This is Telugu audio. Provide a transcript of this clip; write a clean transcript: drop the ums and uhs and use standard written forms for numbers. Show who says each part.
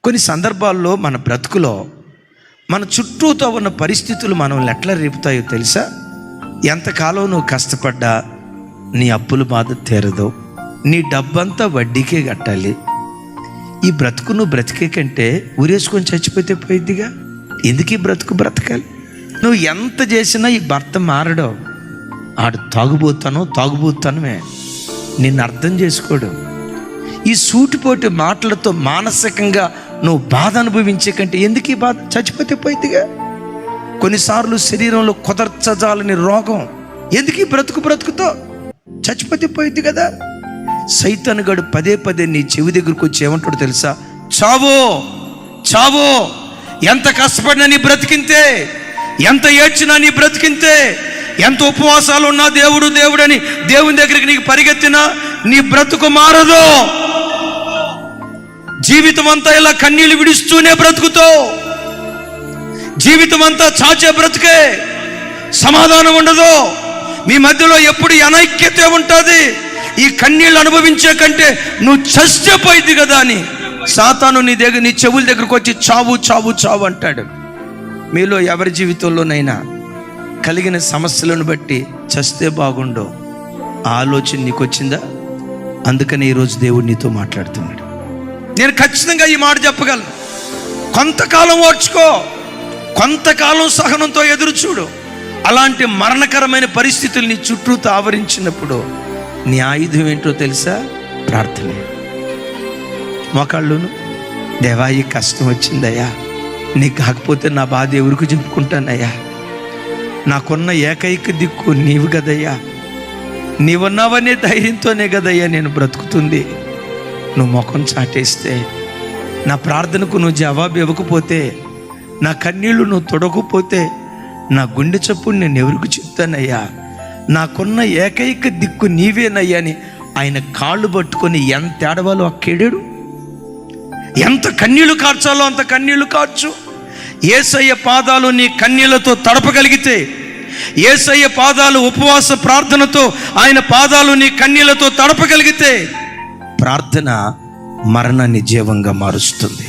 Speaker 1: కొన్ని సందర్భాల్లో మన బ్రతుకులో మన చుట్టూతో ఉన్న పరిస్థితులు మనల్ని ఎట్లా రేపుతాయో తెలుసా? ఎంతకాలం నువ్వు కష్టపడ్డా నీ అప్పుల బాధ తీరదు, నీ డబ్బంతా వడ్డీకే కట్టాలి. ఈ బ్రతుకు నువ్వు బ్రతికే కంటే ఊరేసుకొని చచ్చిపోతే పోయిద్దిగా. ఎందుకు ఈ బ్రతుకు బ్రతకాలి? నువ్వు ఎంత చేసినా ఈ భర్త మారడు. ఆడు తాగుబోతానమే నిన్ను అర్థం చేసుకోడు. ఈ సూటిపోటి మాటలతో మానసికంగా నువ్వు బాధ అనుభవించే కంటే ఎందుకు ఈ బాధ? చచ్చిపోతే పోయిద్దిగా. కొన్నిసార్లు శరీరంలో కుదర్చజాలని రోగం, ఎందుకు ఈ బ్రతుకుతో చచ్చిపోతే పోయిద్ది కదా. సైతానుగాడు పదే నీ చెవి దగ్గరకు వచ్చి ఏమంటాడు తెలుసా? చావో, ఎంత కష్టపడినా నీ బ్రతికింతే, ఎంత ఏడ్చినా నీ బ్రతికింతే, ఎంత ఉపవాసాలు ఉన్నా దేవుడని దేవుని దగ్గరికి నీకు పరిగెత్తినా నీ బ్రతుకు మారదు. జీవితం అంతా ఇలా కన్నీళ్లు విడుస్తూనే బ్రతుకుతావు. జీవితం అంతా చాచే బ్రతుకే, సమాధానం ఉండదు. మీ మధ్యలో ఎప్పుడు అనైక్యత ఉంటుంది. ఈ కన్నీళ్ళు అనుభవించే కంటే నువ్వు చస్తే పోయింది కదా అని సాతాను నీ చెవుల దగ్గరకు వచ్చి చావు అంటాడు. మీలో ఎవరి జీవితంలోనైనా కలిగిన సమస్యలను బట్టి చస్తే బాగుండో ఆలోచన నీకు వచ్చిందా? అందుకని ఈరోజు దేవుడు నీతో మాట్లాడుతున్నాడు. నేను ఖచ్చితంగా ఈ మాట చెప్పగలను. కొంతకాలం ఓర్చుకో, కొంతకాలం సహనంతో ఎదురు చూడు. అలాంటి మరణకరమైన పరిస్థితులు నీ చుట్టూతో ఆవరించినప్పుడు నీ ఆయుధం ఏంటో తెలుసా? ప్రార్థనే. మోకాళ్ళును, దేవా ఈ కష్టం వచ్చిందయ్యా, నీకు కాకపోతే నా బాధ ఎవరికి చెప్పుకుంటానయ్యా, నాకున్న ఏకైక దిక్కు నీవు కదయ్యా, నీవున్నావనే ధైర్యంతోనే కదయ్యా నేను బ్రతుకుతుంది. నువ్వు ముఖం చాటేస్తే, నా ప్రార్థనకు నువ్వు జవాబు ఇవ్వకపోతే, నా కన్నీళ్లు నువ్వు తొడకపోతే, నా గుండె చప్పుడు నేను ఎవరికి చెప్తానయ్యా, నాకున్న ఏకైక దిక్కు నీవేనయ్యా అని ఆయన కాళ్ళు పట్టుకొని ఎంత ఏడవాలో అక్కేడాడు. ఎంత కన్నీళ్లు కార్చాలో అంత కన్నీళ్లు కార్చు. యేసయ్య పాదాలు నీ కన్నీళ్లతో తడపగలిగితే, యేసయ్య పాదాలు ఉపవాస ప్రార్థనతో ఆయన పాదాలు నీ కన్నీళ్లతో తడపగలిగితే, ప్రార్థన మరణాన్ని జీవంగా మారుస్తుంది.